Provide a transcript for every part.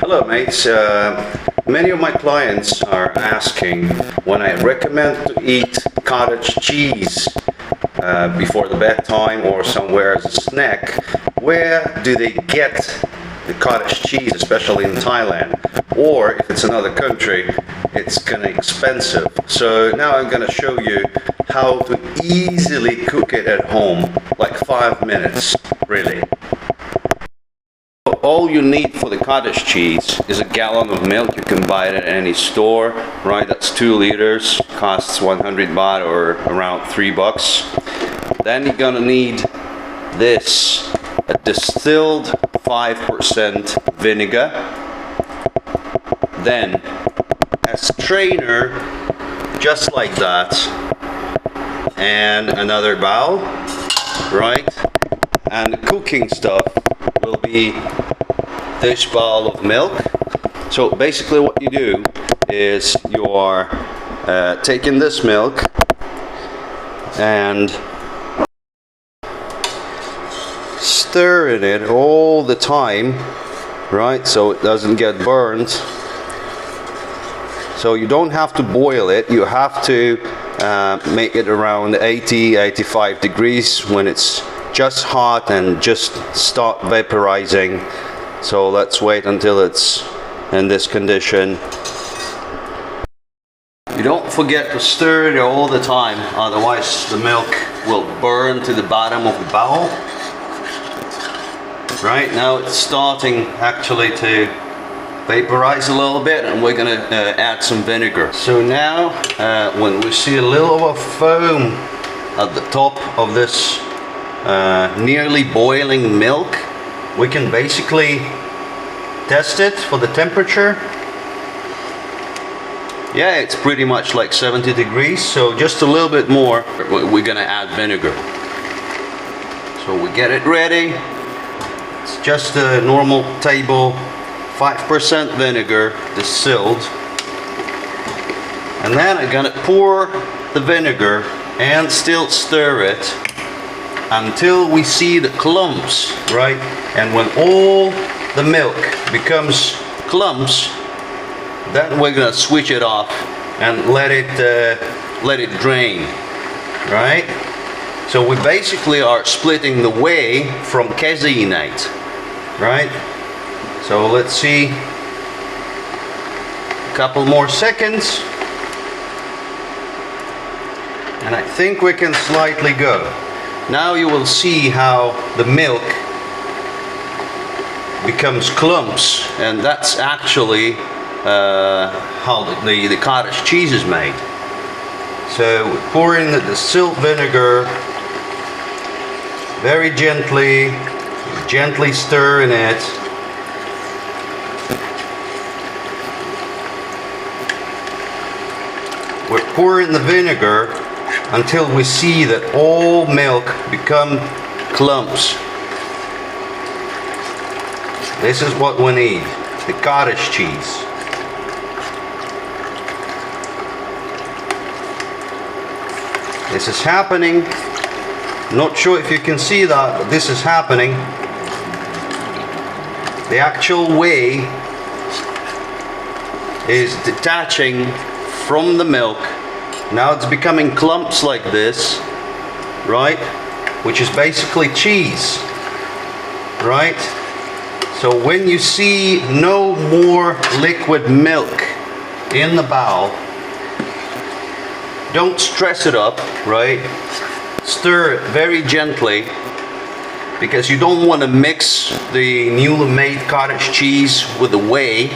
Hello mates, many of my clients are asking when I recommend to eat cottage cheese before the bedtime or somewhere as a snack, where do they get the cottage cheese, especially in Thailand, or if it's another country, it's kind of expensive. So now I'm going to show you how to easily cook it at home, like 5 minutes, really. All you need for the cottage cheese is a gallon of milk. You can buy it at any store, right? That's 2 liters, costs 100 baht or around $3. Then you're gonna need this, a distilled 5% vinegar. Then a strainer, just like that, and another bowl, right? And the cooking stuff will be this bowl of milk. So basically what you do is you are taking this milk and stirring it all the time, right, so it doesn't get burned. So you don't have to boil it, you have to make it around 80-85 degrees when it's just hot and just start vaporizing. So let's wait until it's in this condition. You don't forget to stir it all the time, otherwise the milk will burn to the bottom of the bowl. Right now it's starting actually to vaporize a little bit, and we're gonna add some vinegar. So now when we see a little of a foam at the top of this nearly boiling milk, we can basically test it for the temperature. Yeah, it's pretty much like 70 degrees, so just a little bit more. We're gonna add vinegar. So we get it ready. It's just a normal table 5% vinegar, distilled. And then I'm gonna pour the vinegar and still stir it until we see the clumps, right? And when all the milk becomes clumps, then we're gonna switch it off and let it drain, right? So we basically are splitting the whey from casein, right? So let's see, a couple more seconds, and I think we can slightly go. Now you will see how the milk becomes clumps, and that's actually how the cottage cheese is made. So we pour in the distilled vinegar very gently, stirring it. We're pouring the vinegar until we see that all milk become clumps. This is what we need, the cottage cheese. This is happening. Not sure if you can see that, but this is happening. The actual whey is detaching from the milk. Now it's becoming clumps like this, right? Which is basically cheese, right? So when you see no more liquid milk in the bowl, don't stress it up, right? Stir it very gently, because you don't want to mix the newly made cottage cheese with the whey.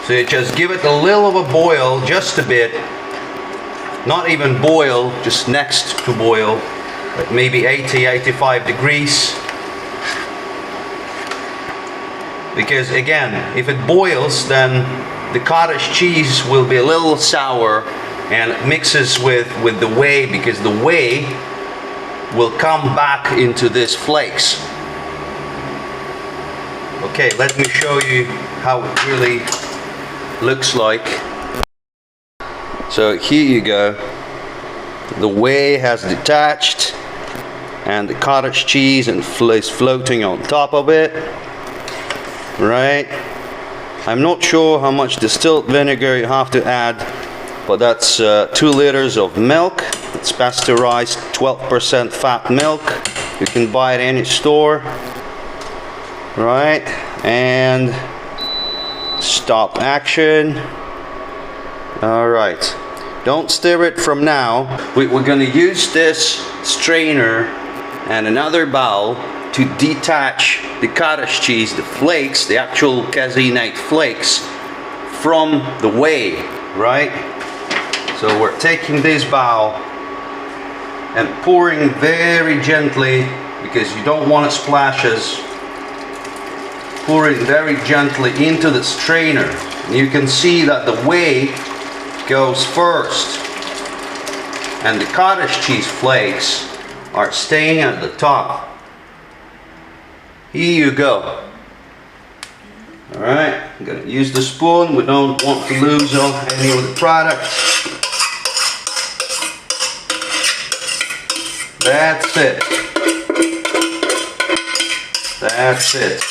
So you just give it a little of a boil, just a bit. Not even boil, just next to boil, at maybe 80-85 degrees. Because again, if it boils, then the cottage cheese will be a little sour and it mixes with the whey, because the whey will come back into these flakes. Okay, let me show you how it really looks like. So here you go. The whey has detached and the cottage cheese is floating on top of it. right? I'm not sure how much distilled vinegar you have to add, but that's 2 liters of milk. It's pasteurized 12% fat milk. You can buy it in any store, right? And stop action. All right, don't stir it from now. We're going to use this strainer and another bowl to detach the cottage cheese, the flakes, the actual caseinate flakes, from the whey, right? So we're taking this bowl and pouring very gently, because you don't want splashes. Pour it very gently into the strainer. You can see that the whey goes first, and the cottage cheese flakes are staying at the top. Here you go. Alright, I'm going to use the spoon. We don't want to lose any of the product. That's it. That's it.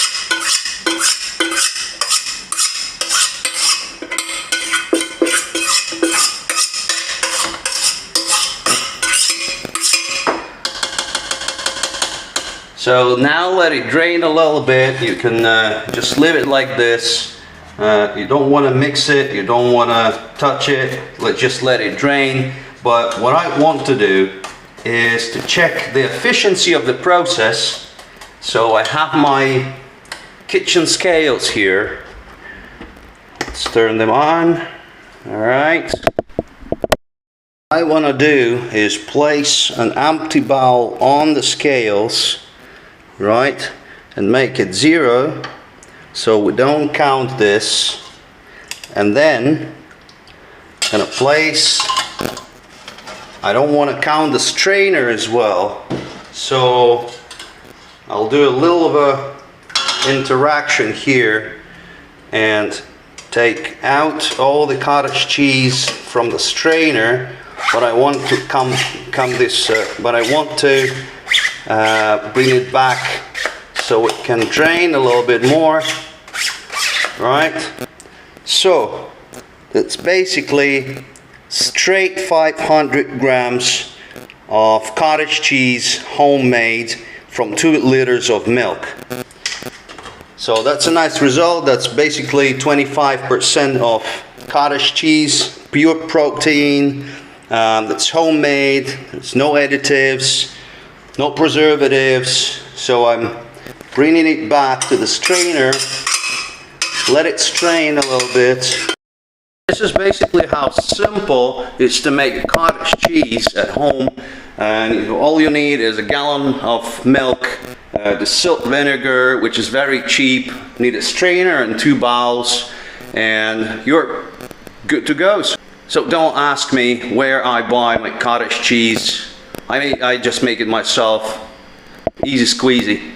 So now let it drain a little bit. You can just leave it like this. You don't want to mix it, you don't want to touch it. Just let it drain. But what I want to do is to check the efficiency of the process. So I have my kitchen scales here. Let's turn them on. Alright. What I want to do is place an empty bowl on the scales, right, and make it 0 so we don't count this, and then I'm gonna place, I don't want to count the strainer as well, so I'll do a little of a interaction here and take out all the cottage cheese from the strainer, but I want to bring it back so it can drain a little bit more, right? So it's basically straight 500 grams of cottage cheese, homemade, from 2 liters of milk. So that's a nice result. That's basically 25% of cottage cheese, pure protein, that's homemade. There's no additives, no preservatives. So I'm bringing it back to the strainer, let it strain a little bit. This is basically how simple it is to make cottage cheese at home. And all you need is a gallon of milk, distilled vinegar, which is very cheap. You need a strainer and 2 bowls, and you're good to go. So don't ask me where I buy my cottage cheese. I just make it myself. Easy squeezy.